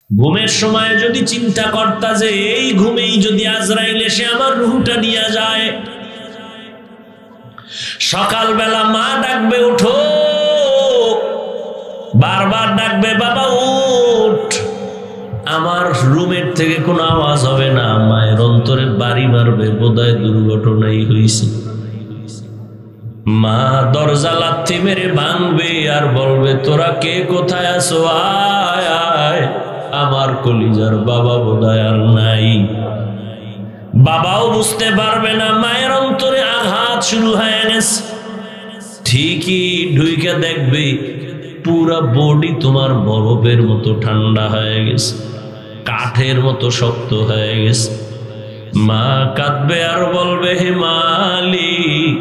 ঘুমের সময় যদি চিন্তা করতা যে এই ঘুমেই যদি আজরাইল এসে আমার রূহটা নিয়ে যায়, সকালবেলা মা ডাকবে উঠো, বারবার ডাকবে বাবা উঠ, আমার রুমের থেকে কোনো আওয়াজ হবে না, মায়ের অন্তরে বাড়ি মারবে বোধহয় দুর্ঘটনাই হয়েছে। মা দরজা লাথি মেরে ভাঙবে আর বলবে তোরা কে কোথায় আছো, আয় আয়, আমার কলিজার বাবা বোধহয় আর নাই। বাবাও বুঝতে পারবে না মায়ের অন্তরে আঘাত শুরু হয়ে গেছে। ঠিকই ঢুইকে দেখবে পুরা বডি তোমার বরফের মতো ঠান্ডা হয়ে গেছে, কাঠের মতো শক্ত হয়ে গেছে। মা কাঁদবে আর বলবে হে মালিক,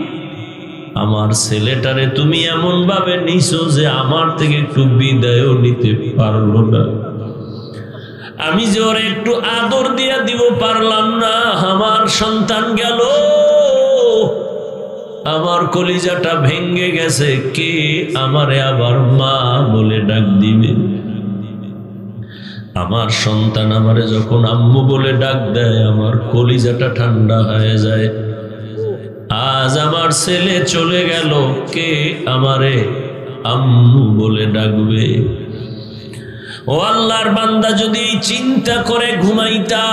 আমার ছেলেটারে তুমি এমন ভাবে নিছো যে আমার থেকে একটু বিদায়ও নিতে পারলো না, আমি যে ওর একটু আদর দিয়ে দিব পারলাম না, আমার সন্তান গেল, আমার কলিজাটা ভেঙ্গে গেছে, কে আমারে আবার মা বলে ডাক দিবে? আমার সন্তান আমারে যখন আম্মু বলে ডাক দেয় আমার কলিজাটা ঠান্ডা হয়ে যায়। আজ আমার ছেলে চলে গেল, কে আমারে আম্মু বলে ডাকবে? ও আল্লাহর বান্দা, যদি চিন্তা করে ঘুমাইতা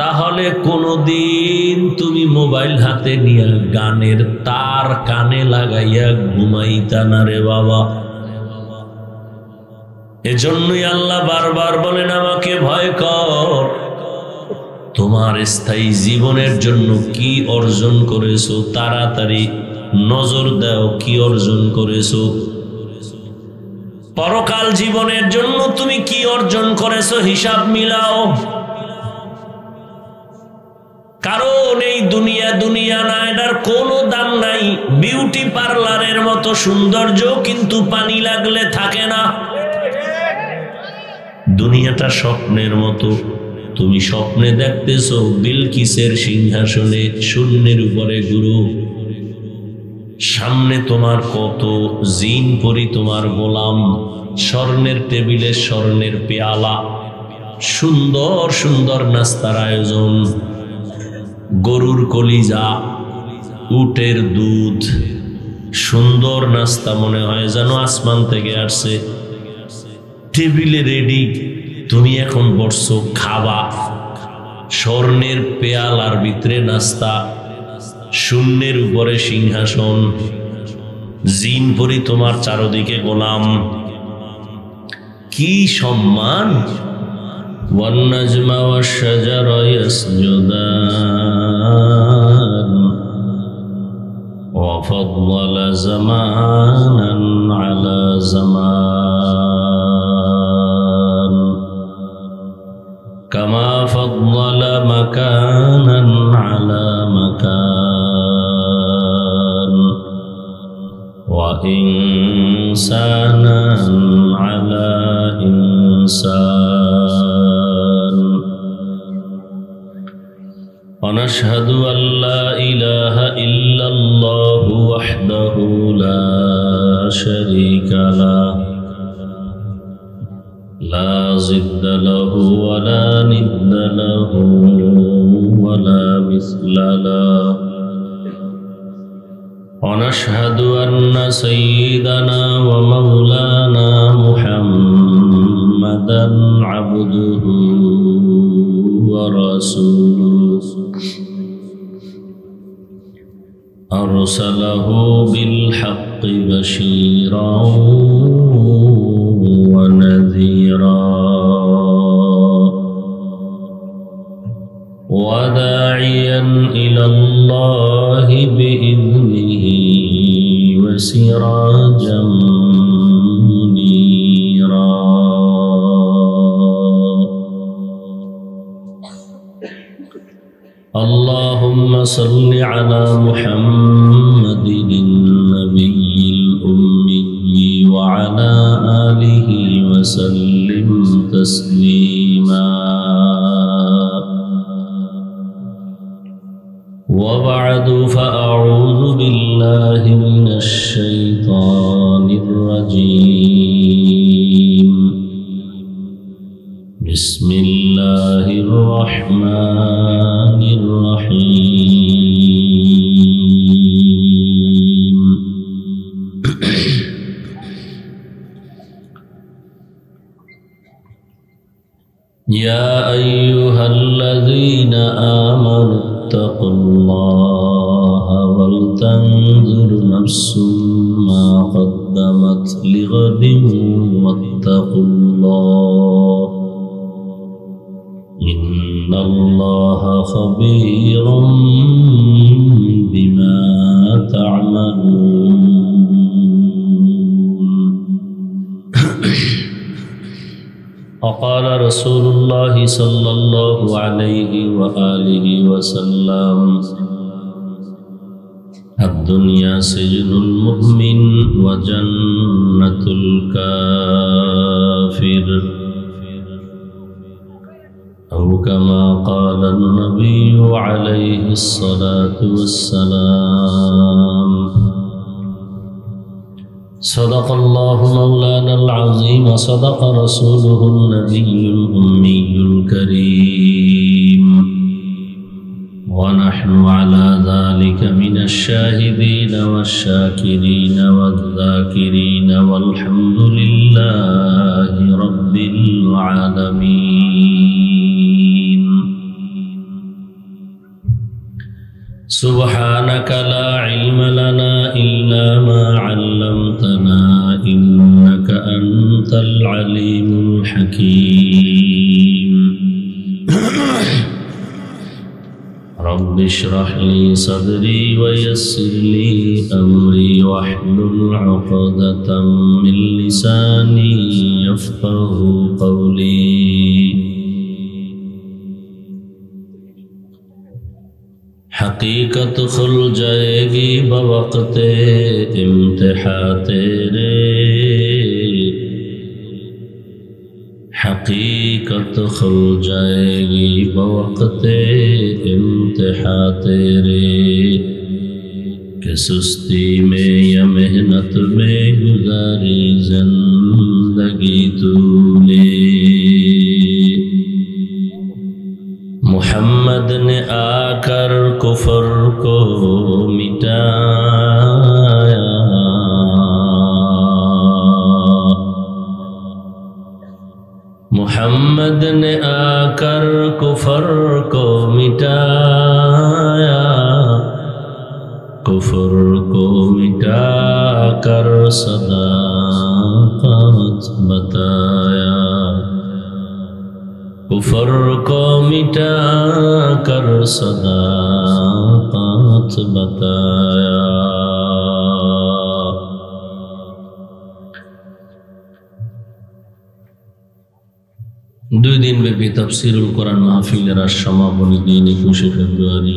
তাহলে কোনদিন তুমি মোবাইল হাতে নিয়ে গানের তার কানে লাগাইয়া ঘুমাইতা না রে বাবা। এজন্যই আল্লাহ বারবার বলেন আমাকে ভয় কর। তোমার স্থায়ী জীবনের জন্য কি অর্জন করেছো তাড়াতাড়ি নজর দাও, কি অর্জন করেছো। পরকাল জীবনের জন্য তুমি কি অর্জন করেছো হিসাব মিলাও। কারণ এই দুনিয়া দুনিয়া না, এটার কোনো দাম নাই। বিউটি পার্লারের মতো সৌন্দর্য কিন্তু পানি লাগলে থাকে না। দুনিয়াটা স্বপ্নের মতো, তুমি স্বপ্নে দেখতেছো বিলকিসের সিংহাসনে শূন্যের উপরে গুরু, সামনে তোমার কত জিন পরি তোমার গোলাম, স্বর্ণের টেবিলে স্বর্ণের পেয়ালা, সুন্দর সুন্দর নাস্তার আয়োজন, গরুর কলিজা, উটের দুধ, সুন্দর নাস্তা, মনে হয় যেন আসমান থেকে আসছে, টেবিলে রেডি, তুমি এখন বসছো খাবা। স্বর্ণের পেয়ালার ভিতরে নাস্তা, শূন্যের উপরে সিংহাসন, জিন পরি তোমার চারদিকে গোলাম, কি সম্মান। والنجم والشجر يسجدان وفضل زمانا على زمان كما فضل مكانا على مكان وإنسانا على إنسان ونشهد أن لا إله إلا الله وحده لا شريك له لا ضد له ولا ند له ولا مثل له ونشهد أن سيدنا ومولانا محمدا عبده ورسوله أرسله بالحق بشيرا ونذيرا وداعيا إلى الله بإذنه وسراجا منيرا اللهم صل على محمد النبي الأمي وعلى آله وسلم تسليما وبعد فأعوذ بالله من الشيطان الرجيم بسم الله الرحمن الرحيم يا أيها الذين آمنوا اتقوا الله ولتنظر نفس ما قدمت لغد واتقوا الله إن الله خبير بما تعملون وقال رسول الله صلى الله عليه وآله وسلم الدنيا سجن المؤمن وجنة الكافر أو كما قال النبي عليه الصلاة والسلام صدق الله مولانا العظيم وصدق رسوله النبي الأمي الكريم ونحن على ذلك من الشاهدين والشاكرين والذاكرين والحمد لله رب العالمين سبحانك لا علم لنا إلا ما علمتنا إنك أنت العليم الحكيم رب اشرح لي صدري ويسر لي أمري واحلل عقدة من لساني يفقه قولي حقیقت کھل جائے گی بوقت امتحان تیرے حقیقت کھل جائے گی بوقت امتحان تیرے کہ سستی میں یا محنت میں گزاری زندگی تو نے محمد نے آ کر کفر کو مٹایا محمد نے آ کر کفر کو مٹایا کفر کو مٹا کر صداقت بتایا کفر کو مٹا کر صداقت بتایا দুই দিন ব্যাপী তাফসীরুল কোরআন মাহফিলের সমাপনী দিন 21 ফেব্রুয়ারি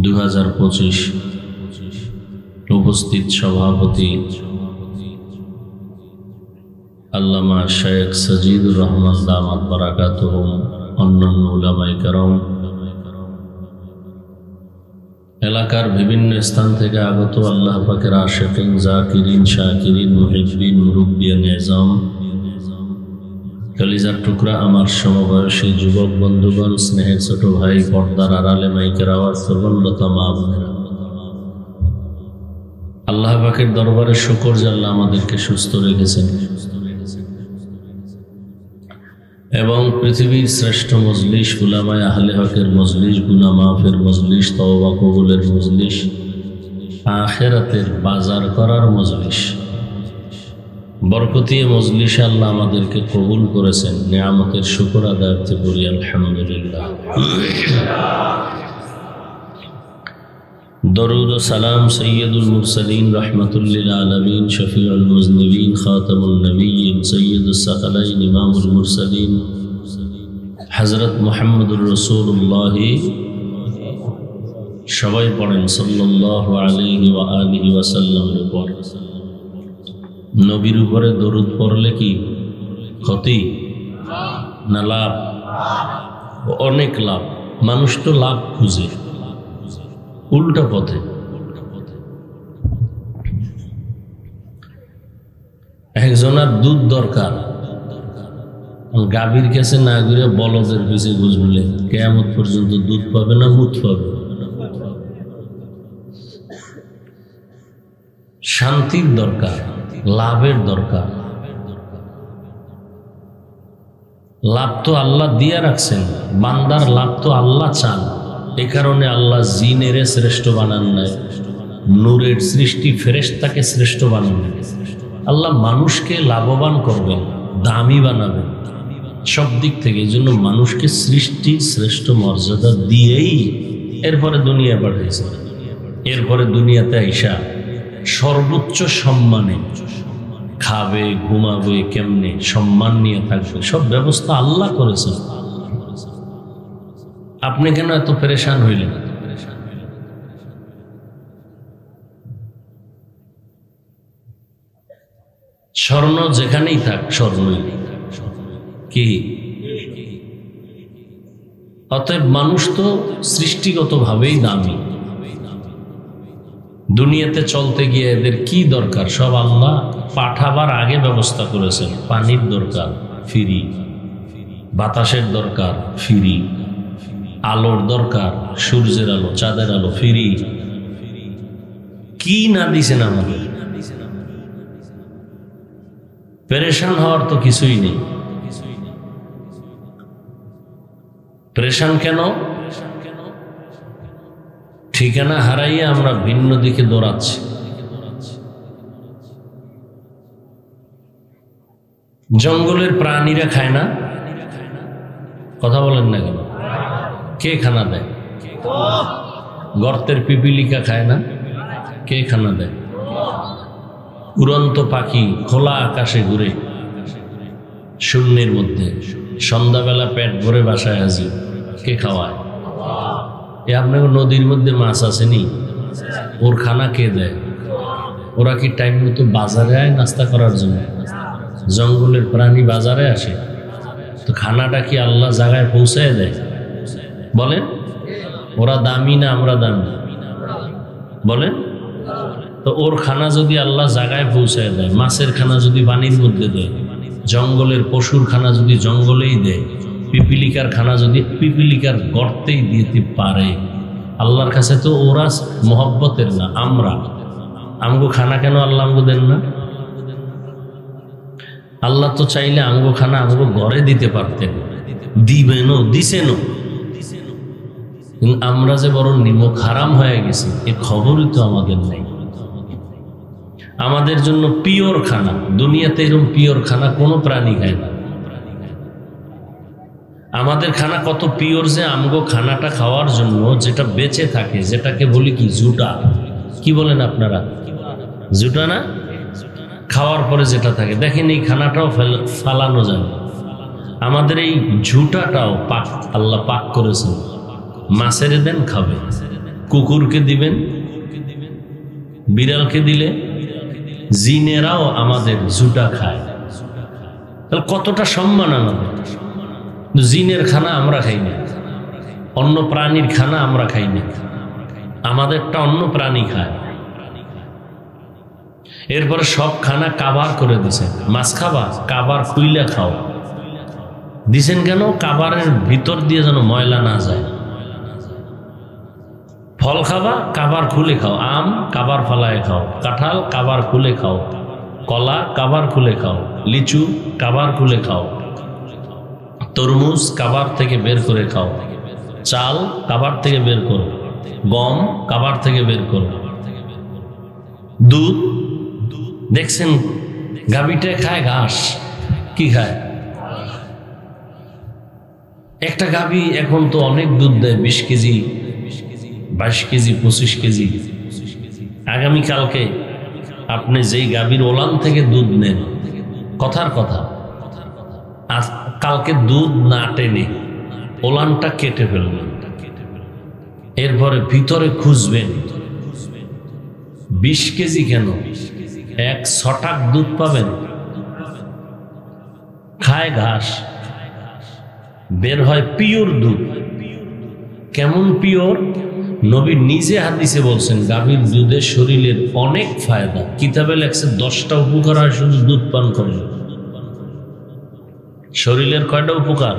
2025 উপস্থিত সভাপতি আল্লামা শেখ সাজিদুর রহমান দামাত বারাকাতুহুম অন্যান্য উলামায়ে কেরাম এলাকার বিভিন্ন স্থান থেকে আগত আল্লাহ পাকের আশিকিন জাকিরিন শাকিরিন মুহিব্বিন মুরব্বিয়ান নিজাম কলিজার টুকরা আমার সমবয়সী যুবক বন্ধুগণ স্নেহের ছোট ভাই পর্দার আড়ালে মাইকের আওয়াজ শ্রবণরতা মা বোনেরা আল্লাহ পাকের দরবারে শুকর যে আল্লাহ আমাদেরকে সুস্থ রেখেছেন এবং পৃথিবীর শ্রেষ্ঠ মজলিস উলামায়ে আহলে হকের মজলিস গুনাহ মাফের মজলিস তওবা কবুলের মজলিস আখিরাতের বাজার করার মজলিস বরকতি মজলিসে আল্লাহ আমাদেরকে কবুল করেছেন নিয়ামতের শুকর আদায় করি আলহামদুলিল্লাহ দরুদ ও সালাম সৈয়দুল মুরসালিন রাহমাতুল লিল আলামিন শফিউল মুজনিবিন খাতামুন নবিয়্যিন সৈয়দুস সাকালাইন ইমামুল মুরসালিন হযরত মুহাম্মদুর রাসূলুল্লাহ সবাই পড়েন সাল্লাল্লাহু আলাইহি ওয়া আলিহি ওয়াসাল্লামের উপর নবীর উপরে দরুদ পড়লে কি ক্ষতি না লাভ? অনেক লাভ। মানুষ তো লাভ খুঁজে উল্টা পথে। একজনের দুধ দরকার, গাভীর কাছে না ঘুরে বলদের পিছে ঘুরলে কিয়ামত পর্যন্ত দুধ পাবে না মুত পাবে। শান্তির দরকার, লাভের দরকার। লাভ তো আল্লাহ দিয়ে রাখছেন, বান্দার লাভ তো আল্লাহ চান। এ কারণে আল্লাহ জিনেরে শ্রেষ্ঠ বানান নাই, নূরের সৃষ্টি ফেরেশতাকে শ্রেষ্ঠ বানান। আল্লাহ মানুষকে লাভবান করবেন, দামি বানাবেন সব দিক থেকে। এই জন্য মানুষকে সৃষ্টি শ্রেষ্ঠ মর্যাদা দিয়েই এরপরে দুনিয়া পাঠিয়েছে। এরপরে দুনিয়াতে আইসা সর্বোচ্চ সম্মানে খাবে, ঘুমাবে, কেমনে সম্মান নিয়ে থাকবে, সব ব্যবস্থা আল্লাহ করেছেন। আপনি কেন এত পেরেশান হইলেন? স্বর্ণ যেখানেই থাক স্বর্ণই কি। অতএব মানুষ তো সৃষ্টিগতভাবেই দামি। দুনিয়াতে চলতে গিয়ে এদের কি দরকার সব আল্লাহ পাঠাবার আগে ব্যবস্থা করেছেন। পানির দরকার ফ্রি, বাতাসের দরকার ফ্রি, আলোর দরকার সূর্যের আলো, চাঁদের আলো ফ্রি। কি না দিছেন আমাদের? পেরেশান হওয়ার তো কিছুই নেই। পেরেশান কেন? ঠিকানা হারাইয়ে আমরা ভিন্ন দিকে দৌড়াচ্ছি। জঙ্গলের প্রাণীরা খায় না? কথা বলেন না কেন? কে খানা দেয়? গর্তের পিপিলিকা খায় না? কে খানা দেয়? উড়ন্ত পাখি খোলা আকাশে ঘুরে শূন্যের মধ্যে, সন্ধ্যাবেলা পেট ভরে বাসায় হাজির, কে খাওয়ায়? এ আপনার নদীর মধ্যে মাছ আসেনি, ওর খানা কে দেয়? ওরা কি টাইম মতো বাজারে আয় নাস্তা করার জন্য? জঙ্গলের প্রাণী বাজারে আসে, তো খানাটা কি আল্লাহ জায়গায় পৌঁছায় দেয়? বলেন, ওরা দামি না আমরা দামি? বলেন তো ওর খানা যদি আল্লাহ জায়গায় পৌঁছায় দেয়, মাছের খানা যদি পানির মধ্যে দেয়, জঙ্গলের পশুর খানা যদি জঙ্গলেই দেয়, পিপিলিকার খানা যদি পিপিলিকার গর্তেই দিতে পারে, আল্লাহর কাছে তো ওরা মহব্বতের না, আমরা। আমগো খানা কেন আল্লাহ আমগো দেন না? আল্লাহ তো চাইলে আমগো খানা আমগো ঘরে দিতে পারতেন, দিবেনও, দিছেনও। আমরা যে বড় নিমক হারাম হয়ে গেছি এ খবরই তো আমাদের নেই। আমাদের জন্য পিওর খানা, দুনিয়াতে এরকম পিওর খানা কোনো প্রাণী খায় না। আমাদের খানা কত পিওর যে আমগো খানাটা খাওয়ার জন্য যেটা বেঁচে থাকে, যেটাকে বলি কি জুটা, কি বলেন আপনারা? জুটা না? খাওয়ার পরে যেটা থাকে, দেখেন এই খানাটাও ফালানো যায়। আমাদের এই ঝুটাটাও পাক, আল্লাহ পাক করেছেন। মাছের দেন খাবে, কুকুরকে দিবেন, বিড়ালকে দিলে, জিনেরাও আমাদের ঝুটা খায়। তাহলে কতটা সম্মান আমাদের। জিনের খানা আমরা খাই না, অন্য প্রাণীর খানা আমরা খাই না, আমাদেরটা অন্য প্রাণী খায়। এরপরে সব খানা কাবার করে দিছেন। মাছ খাবা, কাবার খুইলা খাও। দিছেন কেন? কাবারের ভিতর দিয়ে যেন ময়লা না যায়। ফল খাবা, কাবার খুলে খাও। আম কাবার ফালায় খাও, কাঁঠাল কাবার খুলে খাও, কলা কাবার খুলে খাও, লিচু কাবার খুলে খাও, তরমুজ কাবার থেকে বের করে খাও, চাল কাবার থেকে বের করো, গম কাবার থেকে বের করো, দুধ দেখছেন গাভীটা খায় ঘাস, কি খায়? একটা গাভী এখন তো অনেক দুধ দেয়, 20 কেজি, 22 কেজি, 25 কেজি। আগামীকালকে আপনি যেই গাভীর ওলান থেকে দুধ নেন, কথার কথা, আজ কালকে দুধ না টেনে ওলানটা কেটে ফেলবেন, এরপরে ভিতরে খুঁজবেন 20 কেজি কেন, 1 ছটাক দুধ পাবেন। খায় ঘাস, বের হয় পিওর দুধ। কেমন পিওর? নবী নিজে হাদিসে বলছেন গাভীর দুধের শরীরের অনেক ফায়দা। কিতাবে লেখছে 10টা উপকার হয় শুধু দুধ পান করলে। শরীরের কয়টা উপকার?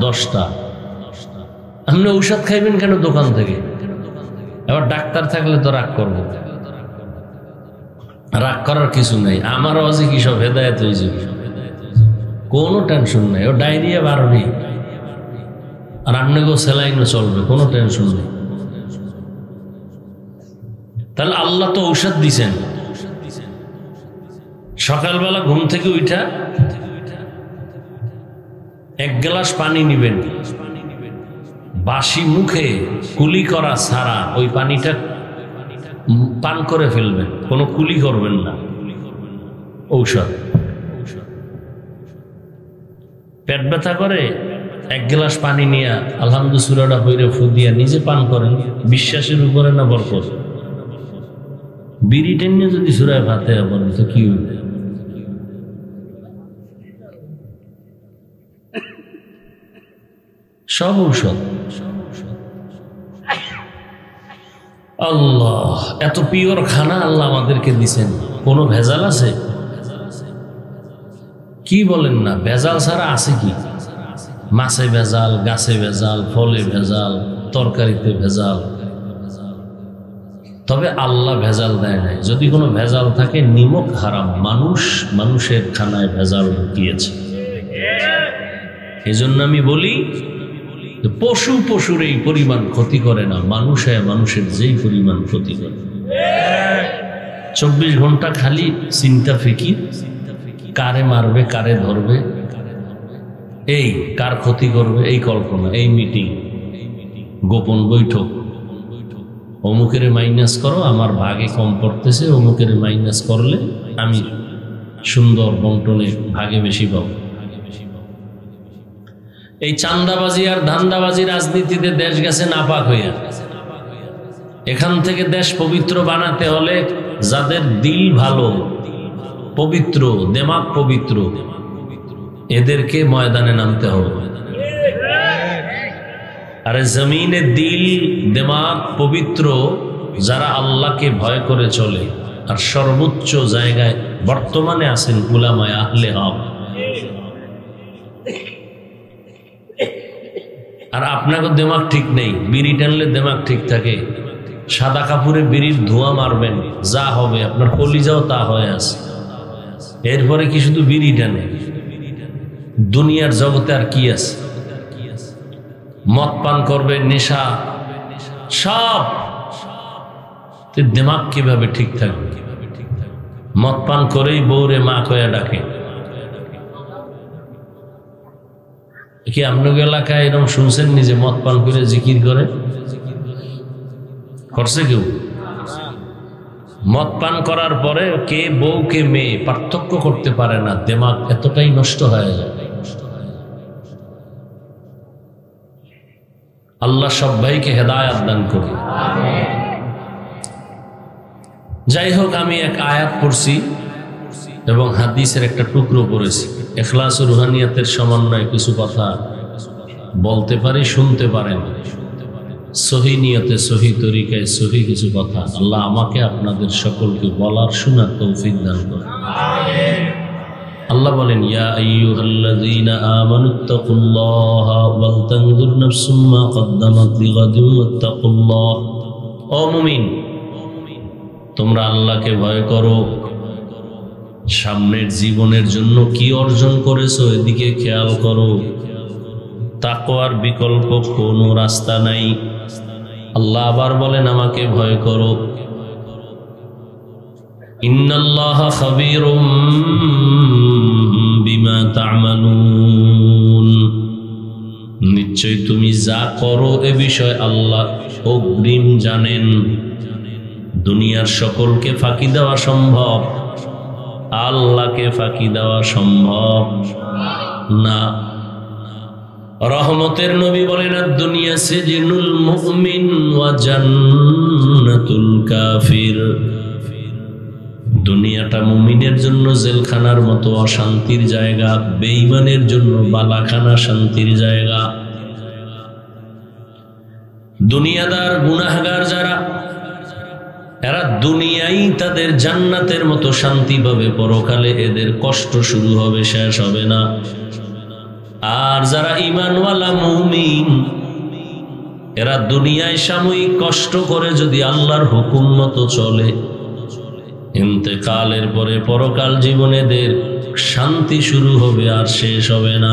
10টা। আপনি ঔষধ খাইবেন কেন দোকান থেকে? এবার ডাক্তার থাকলে তো রাগ করবো। রাগ করার কিছু নাই। আমার আওয়াজে কি সব হেদায়েত হয়েছে? কোনো টেনশন নাই। ও ডায়রিয়া বাড়বে আর আপনাকেও স্যালাইনও চলবে, কোনো টেনশন নেই। তাহলে আল্লাহ তো ঔষধ দিছেন। সকালবেলা ঘুম থেকে উঠা 1 গ্লাস পানি নিবেন, বাসি মুখে কুলি করা ছাড়া ওই পানিটা পান করে ফেলবেন, কোনো কুলি করবেন না। ঔষধ। পেট ব্যথা করে 1 গ্লাস পানি নিয়ে আলহামদুলিল্লাহ সূরাটা পড়ে ফু দিয়া নিজে পান করেন, বিশ্বাসের উপরে না বরকত। বিড়ি টেনে যদি সূরা ফাতিহা পড়েন তো কি হবে? সব ঔষধ। আল্লাহ, এত পিওর খানা আল্লাহ আমাদেরকে দিছেন, কোনো ভেজাল আছে? কি বলেন না, ভেজাল ছাড়া আছে কি? মাছে ভেজাল, গাছে ভেজাল, ফলে ভেজাল, তরকারিতে ভেজাল। তবে আল্লাহ ভেজাল দেয় নাই। যদি কোনো ভেজাল থাকে নিমক হারাম, মানুষের খানায় ভেজাল ঢুকিয়েছে। এই জন্য আমি বলি পশুর এই পরিমাণ ক্ষতি করে না, মানুষের যেই পরিমাণ ক্ষতি করে। 24 ঘন্টা খালি চিন্তা ফিকির, কারে মারবে, কারে ধরবে, এই কার ক্ষতি করবে, এই কল্পনা, এই মিটিং, গোপন বৈঠক। অমুকের মাইনাস করো, আমার ভাগে কম পড়তেছে, অমুকের মাইনাস করলে আমি সুন্দর বন্টনে ভাগে বেশি পাবো। এই চান্দাবাজি আর ধান্দাবাজি রাজনীতিতে দেশ গেছে নাপাক হইয়া। এখান থেকে দেশ পবিত্র বানাতে হলে যাদের দিল ভালো, পবিত্র, দেমাগ পবিত্র, এদেরকে ময়দানে নামতে হবে। আরে জমিনে দিল দেমাগ পবিত্র যারা আল্লাহকে ভয় করে চলে, আর সর্বোচ্চ জায়গায় বর্তমানে আছেন উলামায়ে আহলে হক। আর আপনাকে দেমাগ ঠিক নেই, বিড়ি টানলে দেমাগ ঠিক থাকে, সাদা কাপড়ে বিড়ির ধোঁয়া মারবেন, যা হবে আপনার কলিজাও তা হয়ে আছে। এরপরে কি শুধু বিড়ি টানে? দুনিয়ার জগতে আর কি আছে? মদ পান করবে, নেশা, সব। দেমাগ কিভাবে ঠিক থাকবে? মদ পান করেই বউরে মা কয়া ডাকে। কি আপনার এলাকায় এরকম শুনছেন নিজে মদ পান করে জিকির করে? করছে কেউ? মদ পান করার পরে কে বউ কে মেয়ে পার্থক্য করতে পারে না, দেমাগ এতটাই নষ্ট হয়ে যায়। আল্লাহ সব ভাইকে হেদায়েত দান করুন। যাই হোক, আমি এক আয়াত পড়ছি এবং হাদিসের একটা টুকরো পড়েছি। ইখলাস ও রুহানিয়াতের সমন্বয়ে কিছু কথা বলতে পারি, শুনতে পারেন। সহি নিয়তে, সহি তরিকায়, সহি কিছু কথা আল্লাহ আমাকে আপনাদের সকলকে বলার শোনার তৌফিক দান করুন। আল্লাহ বলেন, ইয়া আইয়ুহাল্লাযীনা আমানুত্তাকুল্লাহা ওয়াল তানজুর নাফসুম মা কদ্দামাত লিগাদিন ওয়াত্তাকুল্লাহ। ও মুমিন, তোমরা আল্লাহকে ভয় করো, সামনের জীবনের জন্য কি অর্জন করেছো এদিকে খেয়াল করো। তাকওয়ার বিকল্প কোনো রাস্তা নাই। আল্লাহ আবার বলেন, আমাকে ভয় করো। ইন্নাল্লাহা খাবীরুম বিমা তা'মালুন। নিশ্চয় তুমি যা করো এ বিষয়ে আল্লাহ অগ্রিম জানেন। দুনিয়ার সকলকে ফাঁকি দেওয়া সম্ভব, আল্লাহকে ফাঁকি দেওয়া সম্ভব না। রহমতের নবী বলেন, দুনিয়া সিজনুল মুমিন ওয়া জান্নাতুল কাফির। দুনিয়াটা মুমিনের জন্য জেলখানার মতো অশান্তির জায়গা, বেঈমানের জন্য বালাখানা শান্তির জায়গা। দুনিয়াদার গুনাহগার যারা, এরা দুনিয়াই তাদের জান্নাতের মতো শান্তি পাবে, পরকালে এদের কষ্ট শুরু হবে, শেষ হবে না। আর যারা ঈমানওয়ালা মুমিন এরা দুনিয়ায় সাময়িক কষ্ট করে যদি আল্লাহর হুকুম মতো চলে, ইন্তেকালের পরে পরকাল জীবনে এদের শান্তি শুরু হবে আর শেষ হবে না।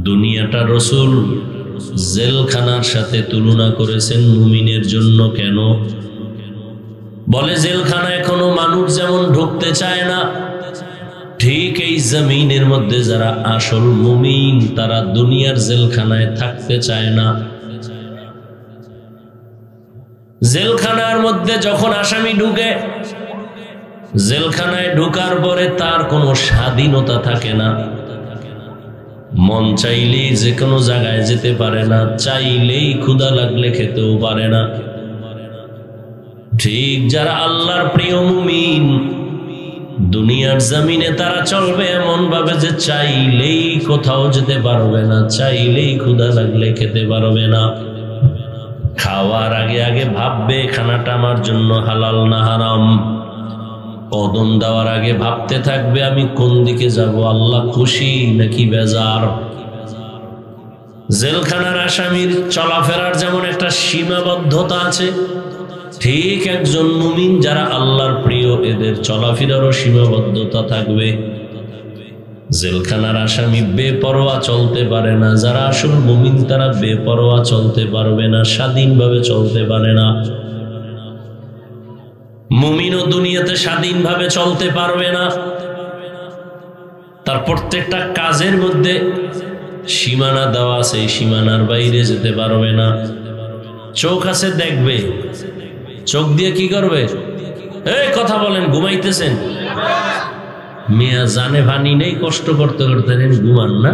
দুনিয়াটা রাসূল জেলখানার সাথে তুলনা করেছেন মুমিনের জন্য। কেন? বলে জেলখানায় কোনো মানুষ যেমন ঢুকতে চায় না, ঠিক এই জমিনের মধ্যে যারা আসল মুমিন তারা দুনিয়ার জেলখানায় থাকতে চায় না। জেলখানার মধ্যে যখন আসামি ঢুকে, জেলখানায় ঢোকার পরে তার কোনো স্বাধীনতা থাকে না। মন চাইলেই যে কোনো জায়গায় যেতে পারে না, চাইলেই ক্ষুধা লাগলে খেতেও পারে না। ঠিক যারা আল্লাহর প্রিয় মুমিন দুনিয়ার জমিনে তারা চলবে এমন ভাবে যে চাইলেই কোথাও যেতে পারবে না, চাইলেই ক্ষুধা লাগলে খেতে পারবে না। খাওয়ার আগে আগে ভাববে খানাটা আমার জন্য হালাল না হারাম। কদম দেওয়ার আগে ভাবতে থাকবে আমি কোন দিকে যাব, আল্লাহ খুশি নাকি বেজার। জেলখানার আসামির চলাফেরার যেমন একটা সীমাবদ্ধতা আছে, ঠিক একজন মুমিন যারা আল্লাহর প্রিয় এদের চলাফেরারও সীমাবদ্ধতা থাকবে। জেলখানার আসামি বেপরোয়া চলতে পারে না, যারা আসল মুমিন তারা বেপরোয়া চলতে পারবে না, স্বাধীনভাবে চলতে পারে না। মুমিনও দুনিয়াতে স্বাধীনভাবে চলতে পারবে না। তার প্রত্যেকটা কাজের মধ্যে সীমানা দেওয়া আছে, এই সীমানার বাইরে যেতে পারবে না। চোখ আছে দেখবে, চোখ দিয়ে কি করবে? এই কথা বলেন, ঘুমাইতেছেন? মিয়া জানে ভানি নেই, কষ্ট করতে করতে ঘুমান না।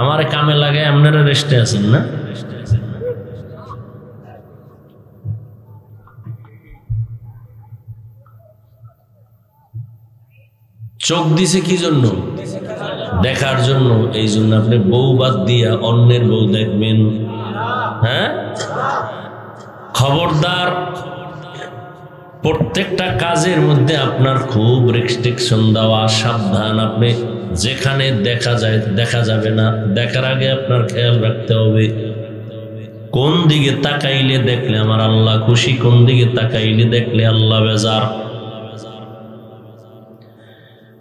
আমার কামে লাগে, আপনারা রেস্টে আছেন না? চোখ দিছে কি জন্য? দেখার জন্য। এই জন্য আপনি বউ বাদ দিয়া অন্যের বউ দেখবেন। হ্যাঁ, খবরদার, প্রত্যেকটা কাজের মধ্যে আপনার খুব রেস্ট্রিকশন দেওয়া, সাবধান। আপনি যেখানে দেখা যাবে না, দেখার আগে আপনার খেয়াল রাখতে হবে কোন দিকে তাকাইলে দেখলে আমার আল্লাহ খুশি, কোন দিকে তাকাইলে দেখলে আল্লাহ বেজার।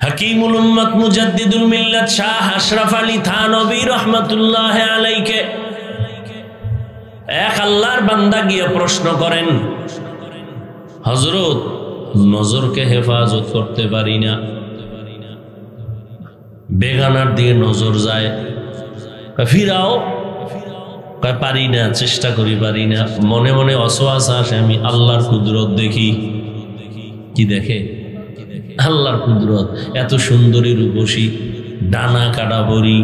হাকিমুল উম্মত মুজাদ্দিদুল মিল্লাত শাহ আশরাফ আলী থানভী রাহমাতুল্লাহ আলাইহি এক আল্লাহর বান্দা গিয়ে প্রশ্ন করেন, হযরত নজরকে হেফাজত করতে পারি না, বেগানার দিকে নজর যায়, ফিরাও, পারি না, চেষ্টা করি পারি না। মনে মনে অসওয়াসা আসে, আমি আল্লাহর কুদরত দেখি। কি দেখে? আল্লাহর কুদরত। এত সুন্দরী রূপসী, ডানা কাটা বড়ি।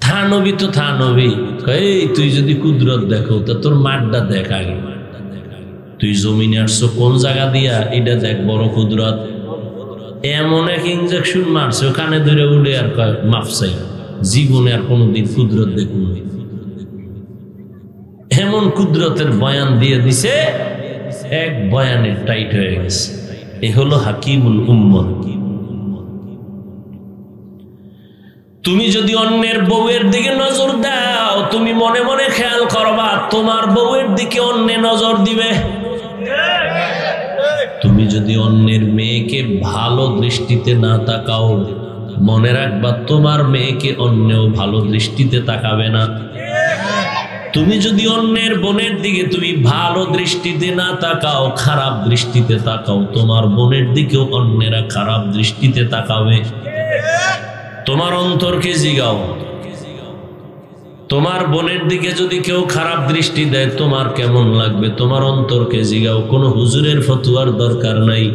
থানবী তো থানবী, এই তুই যদি কুদরত দেখো তা তোর মাঠটা দেখ আগে। তুই জমিনে আসছো কোন জায়গা দিয়া, এটা দেখ বড় কুদরত। এমন এক ইঞ্জেকশন মারছে, কানে ধরে উঠে আর কয় মাফ চাই, জীবনে আর কোনোদিন কুদরত দেখুন। এমন কুদরতের বয়ান দিয়ে দিছে, এক বয়ানে টাইট হয়ে গেছে। এ হলো হাকিমুল উম্মত। তুমি যদি অন্যের বউয়ের দিকে নজর দাও, তুমি মনে মনে খেয়াল করবা তোমার বউয়ের দিকে অন্য নজর দিবে। তুমি যদি অন্যের মেয়েকে ভালো দৃষ্টিতে না তাকাও, মনে রাখবা তোমার মেয়েকে অন্যও ভালো দৃষ্টিতে তাকাবে না। তুমি যদি অন্যের বোনের দিকে তুমি ভালো দৃষ্টিতে না তাকাও, খারাপ দৃষ্টিতে তাকাও, তোমার বোনের দিকেও অন্যেরা খারাপ দৃষ্টিতে তাকাবে। তোমার অন্তরকে জিগাও, তোমার বোনের দিকে যদি কেউ খারাপ দৃষ্টি দেয় তোমার কেমন লাগবে? তোমার অন্তরকে জিগাও। কোনো হুজুরের ফতোয়ার দরকার নাই।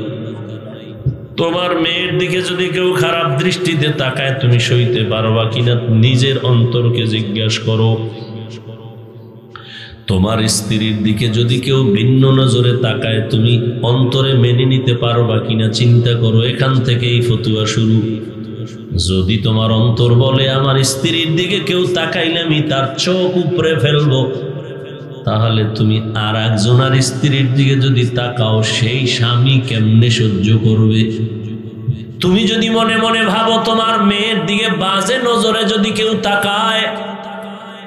তোমার মেয়ের দিকে যদি কেউ খারাপ দৃষ্টিতে তাকায় তুমি সইতে পারবা কিনা নিজের অন্তরকে জিজ্ঞাসা করো। তোমার স্ত্রীর দিকে যদি কেউ ভিন্ন নজরে তাকায় তুমি অন্তরে মেনে নিতে পারবা কিনা চিন্তা করো। এখান থেকেই ফতোয়া শুরু। যদি তোমার অন্তর বলে আমার স্ত্রীর দিকে কেউ তাকাইলে আমি তার চোখ উপরে ফেলবো, তাহলে তুমি আর একজনের স্ত্রীর দিকে যদি তাকাও সেই স্বামী কেমনে সহ্য করবে? তুমি যদি মনে মনে ভাবো তোমার মেয়ের দিকে বাজে নজরে যদি কেউ তাকায়,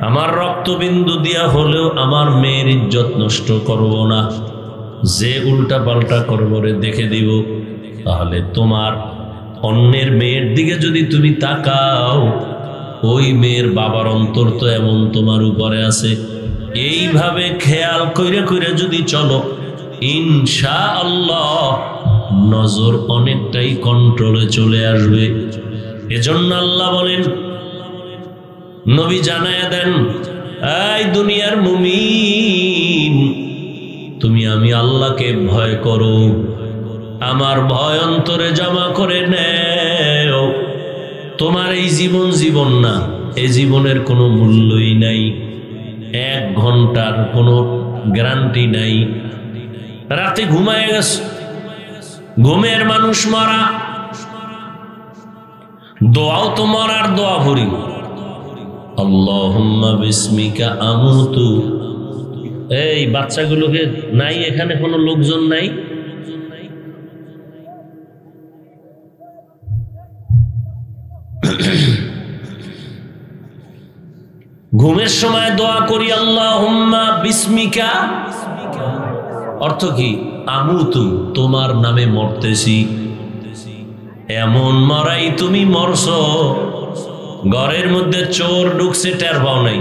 আমার রক্তবিন্দু দিয়া হলেও আমার মেয়ের ইজ্জত নষ্ট করব না, যে উল্টা পাল্টা করবো রে দেখে দিব, তাহলে তোমার অন্যের মেয়ের দিকে যদি তুমি তাকাও, ওই মেয়ের বাবার অন্তর তো এমন তোমার উপরে আছে। এইভাবে খেয়াল কইরে কইরে যদি চলো, ইনশাআল্লাহ নজর অনেকটাই কন্ট্রোলে চলে আসবে। এজন্য আল্লাহ বলেন, নবী জানায়া দেন, এই দুনিয়ার মুমিন, তুমি আমি আল্লাহকে ভয় করো, আমার ভয় অন্তরে জমা করে নেও। তোমার এই জীবন জীবন না, এই জীবনের কোনো মূল্যই নাই, 1 ঘন্টার কোনো গ্যারান্টি নাই। রাতে ঘুমায় গেছ, ঘুমের মানুষ মরা, দোয়াও তো মরার দোয়া ভরি, আল্লাহুম্মা বিসমিকা আমুতু। এই বাচ্চাগুলোকে নাই, এখানে কোনো লোকজন নাই, ঘুমের সময় দোয়া করি আল্লাহুম্মা বিসমিকা, অর্থ কি? আমুতু, তোমার নামে মরতেছি। এমন মরাই তুমি মরছো, ঘরের মধ্যে চোর ঢুকছে টের পাও নাই,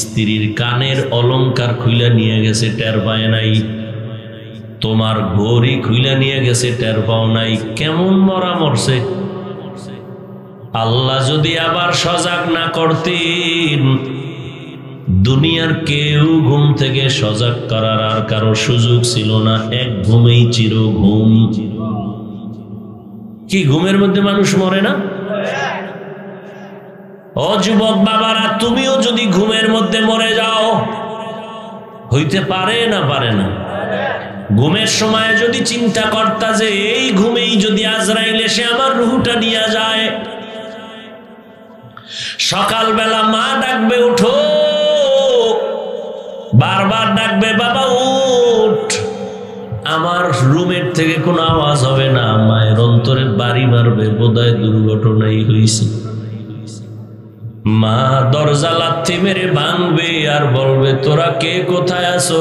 স্ত্রীর কানের অলংকার খুইলা নিয়ে গেছে টের পায় নাই, তোমার ঘড়ি খুইলা নিয়ে গেছে টের পাও নাই। কেমন মরা মরছে? আল্লাহ যদি আবার সজাগ না করতেন, দুনিয়ার কেউ ঘুম থেকে সজাগ করার আর কারো সুযোগ ছিল না, এক ঘুমেই চির ঘুম। কি ঘুমের মধ্যে মানুষ মরে না? ও যুবক বাবারা, তুমিও যদি ঘুমের মধ্যে মরে যাও, হইতে পারে না? পারে না? ঘুমের সময় যদি চিন্তা করতা যে এই ঘুমেই যদি আজরাইল এসে আমার রুহটা নিয়ে যায়, সকালবেলা মা ডাকবে উঠো, বারবার ডাকবে বাবা উঠ, আমার রুমের থেকে কোনো আওয়াজ হবে না, মায়ের অন্তরে বাড়ি মারবে, বোধহয় দুর্ঘটনাই হয়েছে। মা দরজা লাথি মেরে ভাঙবে আর বলবে, তোরা কে কোথায় আছো,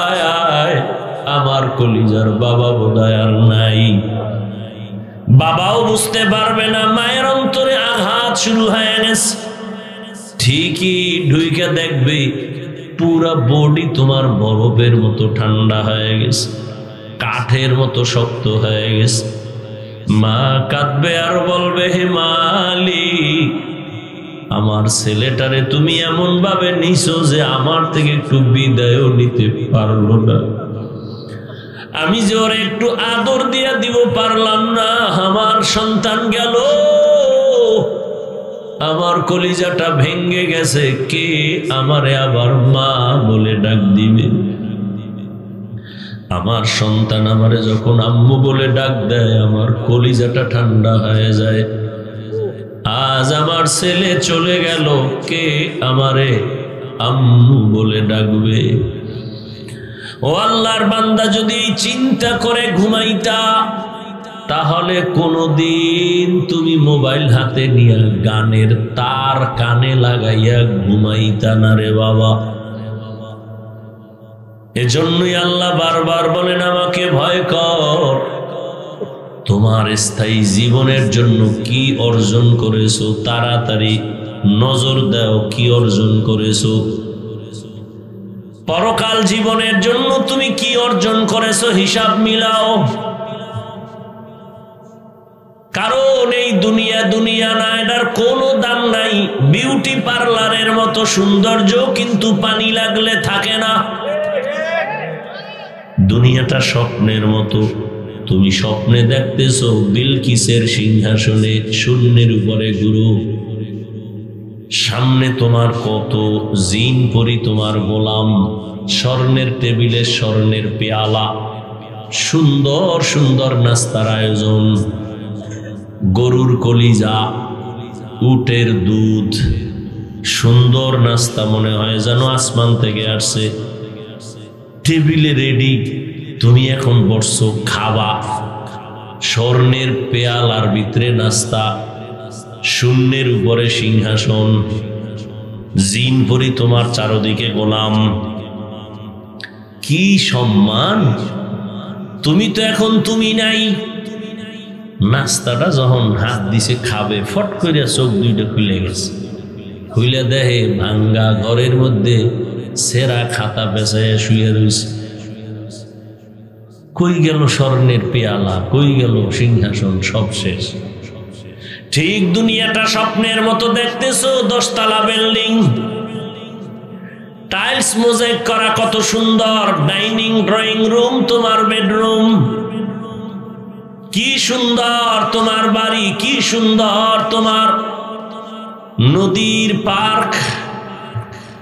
আয় আয়, আমার কলিজার বাবা বোধহয় আর নাই। বাবাও বুঝতে পারবে না, মায়ের অন্তরে আঘাত শুরু হয়ে গেছে। ঠিকই ঢুইকে দেখবে পুরা বডি তোমার বরফের মতো ঠান্ডা হয়ে গেছে, কাঠের মতো শক্ত হয়ে গেছে। মা কাঁদবে আর বলবে, হে মালিক, আমার ছেলেটারে তুমি এমন ভাবে নিছো যে আমার থেকে একটু বিদায়ও নিতে পারলো না, আমি যে ওর একটু আদর দিয়া দিব পারলাম না, আমার সন্তান গেল, আমার কলিজাটা ভেঙ্গে গেছে, কে আমারে আবার মা বলে ডাক দিবে? আমার সন্তান আমারে যখন আম্মু বলে ডাক দেয়, আমার কলিজাটা ঠান্ডা হয়ে যায়। আজ আমার ছেলে চলে গেল, কে আমারে আম্মু বলে ডাকবে? ও আল্লাহর বান্দা, যদি চিন্তা করে ঘুমাইতা, তাহলে কোনদিন তুমি মোবাইল হাতে নিয়ে গানের তার কানে লাগাইয়া ঘুমাইতা না রে বাবা। এজন্যই আল্লাহ বারবার বলেন, আমাকে ভয় কর। তোমার স্থায়ী জীবনের জন্য কি অর্জন করেছো, তাড়াতাড়ি নজর দাও কি অর্জন করেছো। পরকাল জীবনের জন্য তুমি কি অর্জন করেছো, হিসাব মিলাও। কারণ এই দুনিয়া দুনিয়া না, এটার কোনো দাম নাই। বিউটি পার্লারের মতো সৌন্দর্য কিন্তু পানি লাগলে থাকে না। দুনিয়াটা স্বপ্নের মতো, তুমি স্বপ্নে দেখতেছো বিলকিসের সিংহাসনে শূন্যের উপরে গুরু, সামনে তোমার কত জিন পরি তোমার গোলাম, স্বর্ণের টেবিলে স্বর্ণের পেয়ালা, সুন্দর সুন্দর নাস্তার আয়োজন, গরুর কলিজা, উটের দুধ, সুন্দর নাস্তা, মনে হয় যেন আসমান থেকে আসছে, টেবিলে রেডি, তুমি এখন বসছো খাবা। স্বর্ণের পেয়ালার ভিতরে নাস্তা, শূন্যের উপরে সিংহাসন, জিন পরি তোমার চারদিকে গোলাম। কি সম্মান! তুমি তো এখন তুমি নাই। নাস্তাটা যখন হাত দিছে খাবে, ফট করে চোখ দুইটা খুলে গেছে। খুলে দেহে ভাঙ্গা ঘরের মধ্যে সেরা খাতা পেঁচায় শুয়ে রয়েছে। কই গেল স্বর্ণের পেয়ালা, কই গেল সিংহাসন, সব শেষ। ঠিক দুনিয়াটা স্বপ্নের মতো দেখতেছো, 10 তলা বিল্ডিং, টাইলস মোজাইক করা, কত সুন্দর ডাইনিং ড্রয়িং রুম, তোমার বেডরুম, কি সুন্দর তোমার বাড়ি, কি সুন্দর তোমার নদীর পার্ক,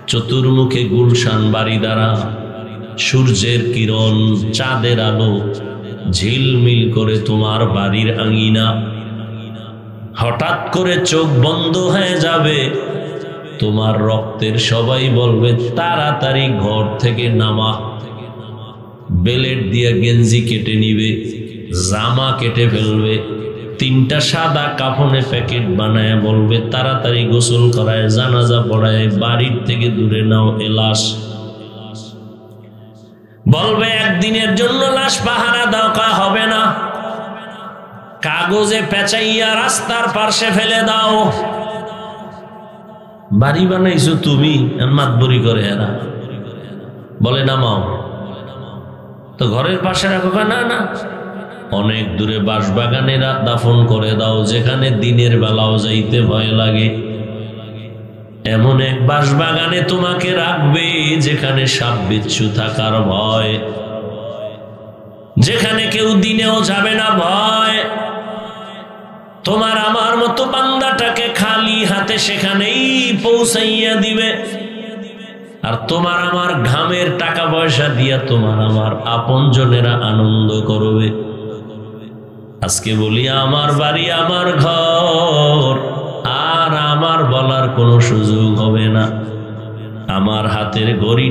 চতুর্মুখে গুলশান বাড়ি দ্বারা, সূর্যের কিরণ, চাঁদের আলো ঝিলমিল করে তোমার বাড়ির আঙিনা। হঠাৎ করে চোখ বন্ধ হয়ে যাবে, তোমার রক্তের সবাই বলবে তাড়াতাড়ি ঘর থেকে নামা। বেলেট দিয়ে গেঞ্জি কেটে নিবে, জামা কেটে ফেলবে, 3টা সাদা কাফনে প্যাকেট বানায় বলবে তাড়াতাড়ি গোসল করায়, জানাজা পড়ায়, বাড়ির থেকে দূরে নাও এ লাশ। বলবে একদিনের জন্য লাশ পাহারা দাও, হবে না, কাগজে পেঁচাইয়া রাস্তার পাশে ফেলে দাও। বাড়ি বানাইছো তুমি, মাতবরি করে এরা বলে নামাও, তো ঘরের পাশে রাখো। না না, অনেক দূরে বাঁশবাগানে দাফন করে দাও, যেখানে দিনের বেলাও যাইতে ভয় লাগে। এমন এক বাঁশবাগানে তোমাকে রাখবে যেখানে সাপ বিচ্ছু থাকার ভয়, যেখানে কেউ দিনেও যাবে না ভয়। তোমার আমার মতো বান্দাটাকে খালি হাতে সেখানেই পৌঁছাইয়া দিবে, আর তোমার আমার ঘামের টাকা পয়সা দিয়া তোমার আমার আপনজনেরা আনন্দ করবে। আজকে বলি আমার বাড়ি, আমার ঘর, আর আমার বলার কোনো সুযোগ হবে না। আমার হাতের ঘড়ি